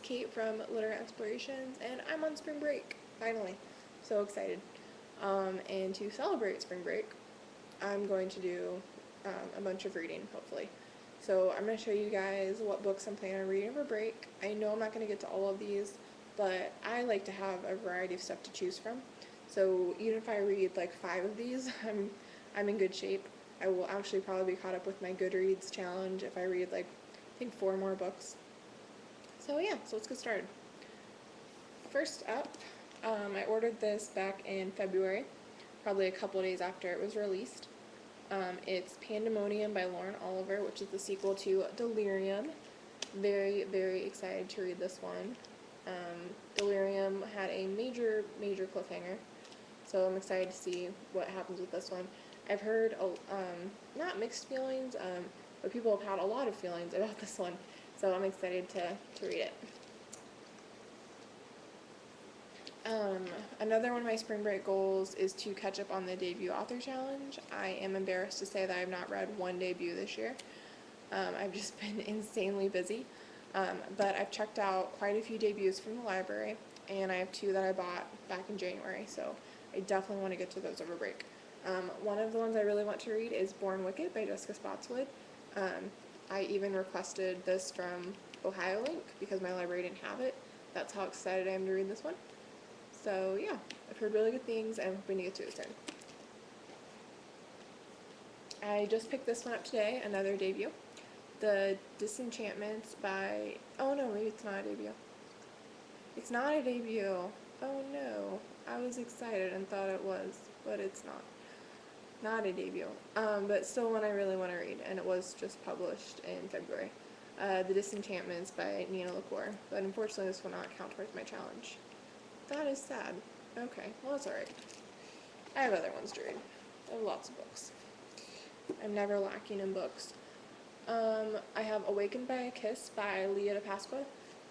Kate from Literary Explorations, and I'm on spring break, finally. So excited. And to celebrate spring break, I'm going to do a bunch of reading, hopefully. So I'm going to show you guys what books I'm planning on reading over break. I know I'm not going to get to all of these, but I like to have a variety of stuff to choose from. So even if I read like 5 of these, I'm in good shape. I will actually probably be caught up with my Goodreads challenge if I read like, I think 4 more books. So yeah, so let's get started. First up, I ordered this back in February, probably a couple days after it was released. It's Pandemonium by Lauren Oliver, which is the sequel to Delirium. Very, very excited to read this one. Delirium had a major cliffhanger, so I'm excited to see what happens with this one. I've heard, not mixed feelings, but people have had a lot of feelings about this one, so I'm excited to read it. Another one of my spring break goals is to catch up on the debut author challenge. I am embarrassed to say that I have not read one debut this year. I've just been insanely busy, but I've checked out quite a few debuts from the library, and I have 2 that I bought back in January, so I definitely want to get to those over break. One of the ones I really want to read is Born Wicked by Jessica Spotswood. I even requested this from Ohio Link because my library didn't have it. That's how excited I am to read this one. So yeah, I've heard really good things, and I'm hoping to get to it soon. I just picked this one up today, another debut. The Disenchantments by, oh no, maybe it's not a debut. It's not a debut. Oh no, I was excited and thought it was, but it's not. Not a debut, but still one I really want to read, and it was just published in February. The Disenchantments by Nina LaCour, but unfortunately this will not count towards my challenge. That is sad. Okay, well, it's alright. I have other ones to read. I have lots of books. I'm never lacking in books. I have Awakened by a Kiss by Leah de Pasqua.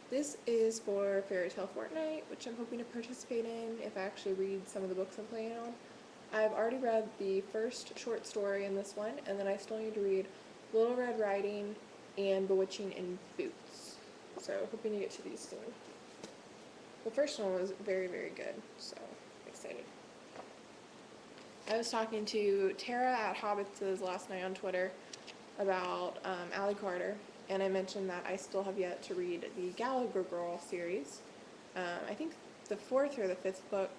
This is for Fairy Tale Fortnight, which I'm hoping to participate in if I actually read some of the books I'm planning on. I've already read the first short story in this one, and then I still need to read Little Red Riding and Bewitching in Boots. So hoping to get to these soon. The first one was very, very good, so excited. I was talking to Tara at Hobbits' last night on Twitter about Allie Carter, and I mentioned that I still have yet to read the Gallagher Girl series. I think the 4th or the 5th book,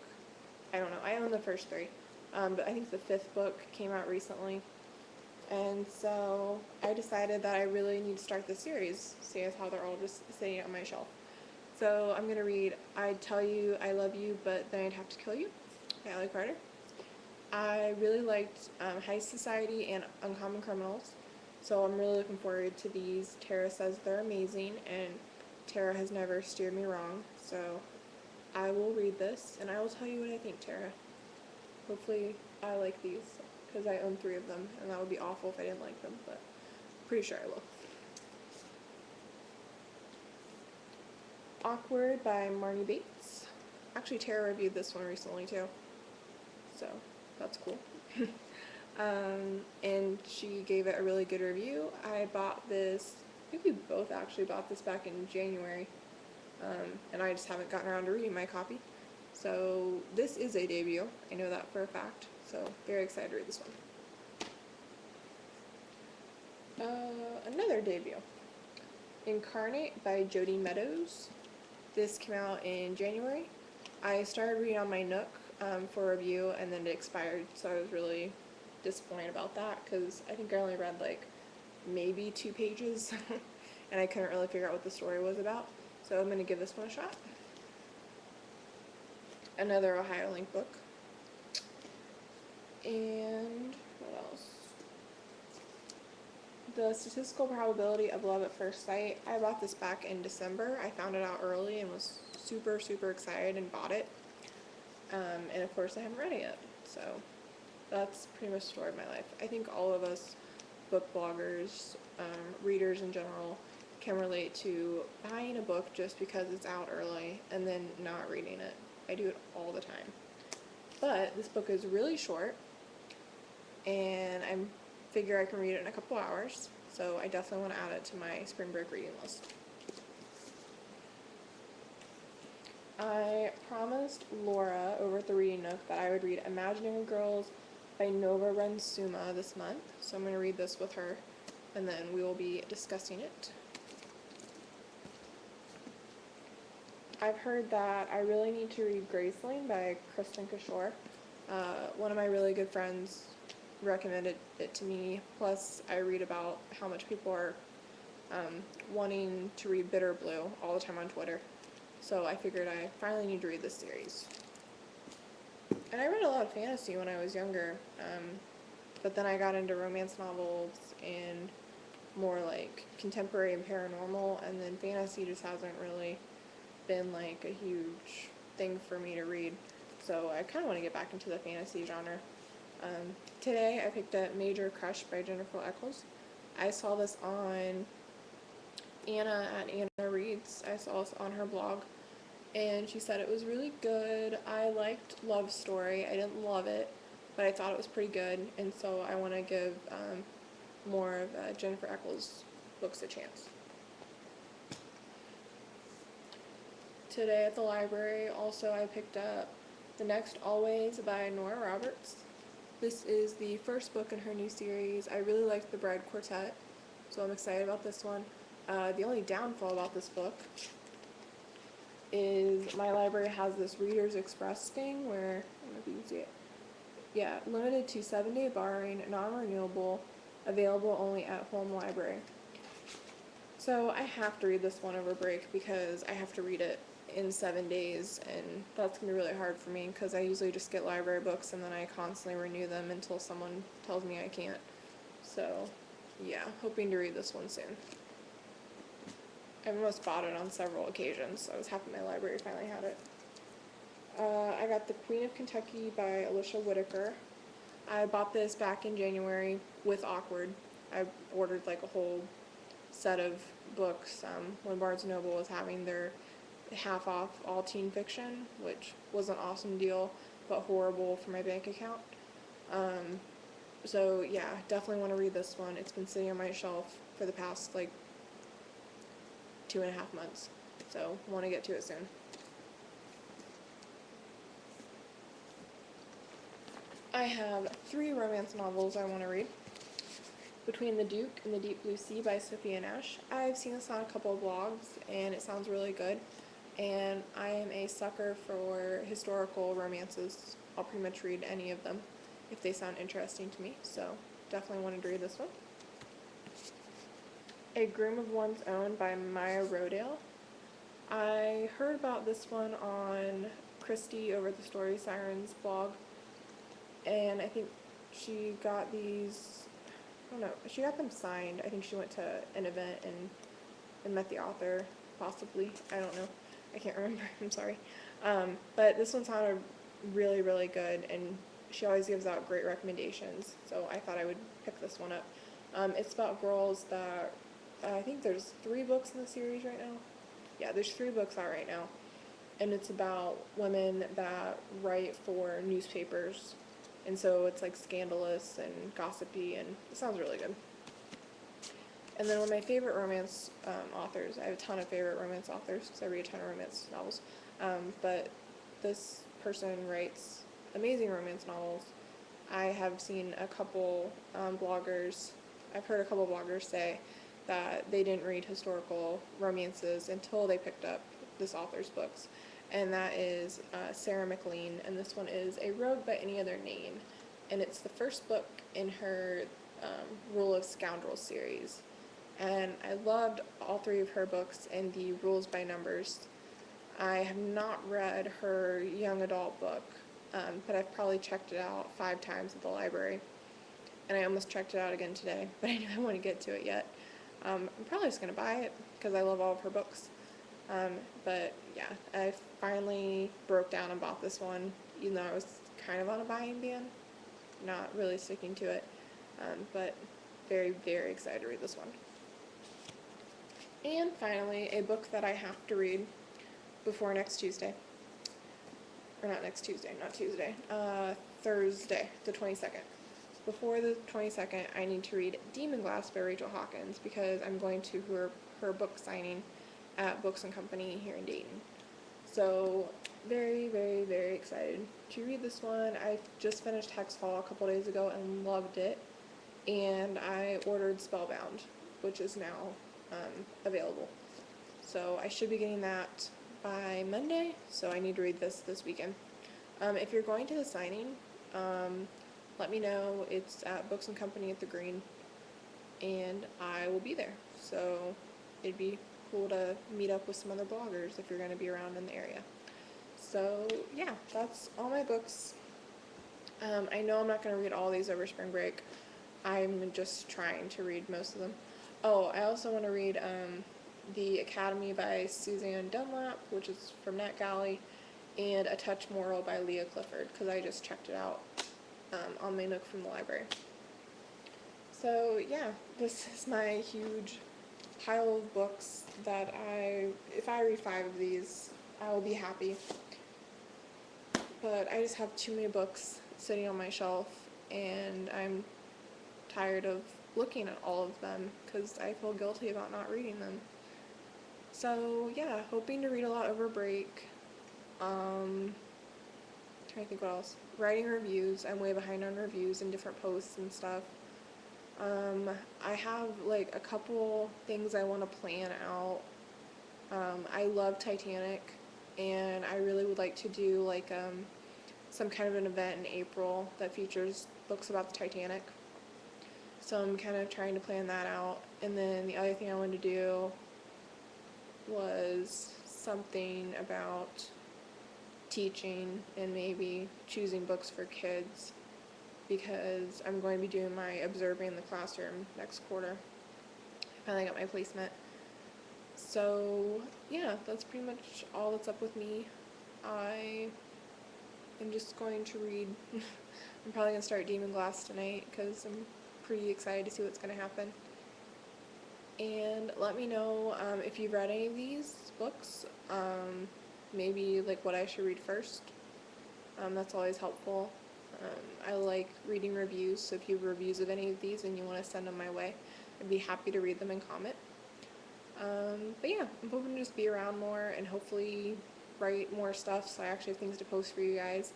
I don't know, I own the first 3, but I think the 5th book came out recently, and so I decided that I really need to start the series, seeing as how they're all just sitting on my shelf. So I'm going to read I'd Tell You I Love You, But Then I'd Have to Kill You by Allie Carter. I really liked Heist Society and Uncommon Criminals, so I'm really looking forward to these. Tara says they're amazing, and Tara has never steered me wrong, so I will read this, and I will tell you what I think, Tara. Hopefully I like these, because I own 3 of them, and that would be awful if I didn't like them, but I'm pretty sure I will. Awkward by Marnie Bates. Actually, Tara reviewed this one recently too, so that's cool. And she gave it a really good review. I bought this, I think we both actually bought this back in January, and I just haven't gotten around to reading my copy. So this is a debut, I know that for a fact, so very excited to read this one. Another debut, Incarnate by Jodi Meadows. This came out in January. I started reading on my Nook for review, and then it expired, so I was really disappointed about that, because I think I only read like maybe 2 pages, and I couldn't really figure out what the story was about, so I'm going to give this one a shot. Another Ohio Link book. And what else? The Statistical Probability of Love at First Sight. I bought this back in December. I found it out early and was super, super excited and bought it. And of course I haven't read it yet. So that's pretty much the story of my life. I think all of us book bloggers, readers in general, can relate to buying a book just because it's out early and then not reading it. I do it all the time. But this book is really short, and I figure I can read it in a couple hours, so I definitely want to add it to my spring break reading list. I promised Laura over at the Reading Nook that I would read Imaginary Girls by Nova Rensuma this month, so I'm going to read this with her, and then we will be discussing it. I've heard that I really need to read Graceling by Kristen Kishore. One of my really good friends recommended it to me, plus I read about how much people are wanting to read Bitter Blue all the time on Twitter. So I figured I finally need to read this series. And I read a lot of fantasy when I was younger, but then I got into romance novels and more like contemporary and paranormal, and then fantasy just hasn't really been like a huge thing for me to read. So I kind of want to get back into the fantasy genre. Today I picked up Major Crush by Jennifer Eccles. I saw this on Anna at Anna Reads. I saw this on her blog, and she said it was really good. I liked Love Story. I didn't love it, but I thought it was pretty good, and so I want to give more of Jennifer Eccles' books a chance. Today at the library, also I picked up The Next Always by Nora Roberts. This is the first book in her new series. I really liked The Bride Quartet, so I'm excited about this one. The only downfall about this book is my library has this Reader's Express thing where, I don't know if you can see it, yeah, limited to 7-day borrowing, non-renewable, available only at home library. So I have to read this one over break because I have to read it in 7 days, and that's going to be really hard for me because I usually just get library books and then I constantly renew them until someone tells me I can't. So yeah, hoping to read this one soon. I've almost bought it on several occasions, so I was happy my library finally had it. I got The Queen of Kentucky by Alicia Whitaker. I bought this back in January with Awkward. I ordered like a whole set of books when Barnes & Noble was having their half off all teen fiction, which was an awesome deal, but horrible for my bank account. So yeah, definitely want to read this one. It's been sitting on my shelf for the past like 2.5 months, so want to get to it soon. I have 3 romance novels I want to read. Between the Duke and the Deep Blue Sea by Sophia Nash. I've seen this on a couple of blogs, and it sounds really good. And I am a sucker for historical romances. I'll pretty much read any of them if they sound interesting to me, so definitely wanted to read this one. A Groom of One's Own by Maya Rodale. I heard about this one on Christy over at the Story Sirens blog, and I think she got these, I don't know, she got them signed. I think she went to an event and met the author, possibly. I don't know. I can't remember. I'm sorry. But this one sounded really, really good, and she always gives out great recommendations, so I thought I would pick this one up. It's about girls that, I think there's 3 books in the series right now. Yeah, there's 3 books out right now, and it's about women that write for newspapers, and so it's like scandalous and gossipy, and it sounds really good. And then one of my favorite romance authors, I have a ton of favorite romance authors because I read a ton of romance novels, but this person writes amazing romance novels. I have seen a couple bloggers, I've heard a couple bloggers say that they didn't read historical romances until they picked up this author's books, and that is Sarah McLean, and this one is A Rogue by Any Other Name, and it's the first book in her Rule of Scoundrels series. And I loved all 3 of her books and the Rules by Numbers. I have not read her young adult book, but I've probably checked it out 5 times at the library. And I almost checked it out again today, but I didn't want to get to it yet. I'm probably just going to buy it because I love all of her books. But yeah, I finally broke down and bought this one, even though I was kind of on a buying ban, not really sticking to it. But very, very excited to read this one. And finally, a book that I have to read before next Tuesday. Or not next Tuesday, not Tuesday. Thursday, the 22nd. Before the 22nd, I need to read Demon Glass by Rachel Hawkins because I'm going to her book signing at Books and Company here in Dayton. So very, very, very excited to read this one. I just finished Hex Hall a couple days ago and loved it. And I ordered Spellbound, which is now available. So I should be getting that by Monday, so I need to read this weekend. If you're going to the signing, let me know. It's at Books and Company at the Green, and I will be there. So it'd be cool to meet up with some other bloggers if you're going to be around in the area. So yeah, that's all my books. I know I'm not going to read all these over spring break. I'm just trying to read most of them. Oh, I also want to read The Academy by Suzanne Dunlap, which is from NetGalley, and A Touch Moral by Leah Clifford, because I just checked it out on my Nook from the library. So yeah, this is my huge pile of books that if I read 5 of these, I will be happy. But I just have too many books sitting on my shelf, and I'm tired of looking at all of them because I feel guilty about not reading them. So yeah, hoping to read a lot over break. Trying to think what else. Writing reviews. I'm way behind on reviews and different posts and stuff. I have like a couple things I want to plan out. I love Titanic, and I really would like to do like some kind of an event in April that features books about the Titanic. So I'm kind of trying to plan that out. And then the other thing I wanted to do was something about teaching and maybe choosing books for kids, because I'm going to be doing my Observing the Classroom next quarter. I finally got my placement. So yeah, that's pretty much all that's up with me. I am just going to read. I'm probably going to start Demon Glass tonight because I'm pretty excited to see what's going to happen. And let me know if you've read any of these books, maybe like what I should read first. That's always helpful. I like reading reviews, so if you have reviews of any of these and you want to send them my way, I'd be happy to read them and comment. But yeah, I'm hoping to just be around more and hopefully write more stuff so I actually have things to post for you guys.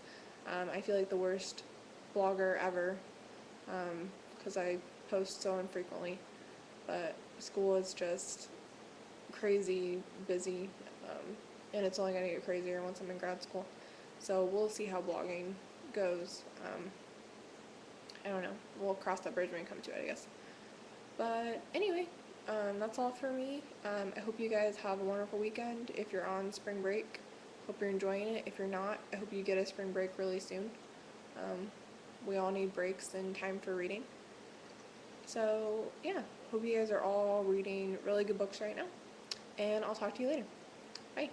I feel like the worst blogger ever because I post so infrequently, but school is just crazy busy, and it's only going to get crazier once I'm in grad school. So we'll see how blogging goes. I don't know. We'll cross that bridge when we come to it, I guess. But anyway, that's all for me. I hope you guys have a wonderful weekend. If you're on spring break, hope you're enjoying it. If you're not, I hope you get a spring break really soon. We all need breaks and time for reading. So yeah, hope you guys are all reading really good books right now. And I'll talk to you later. Bye.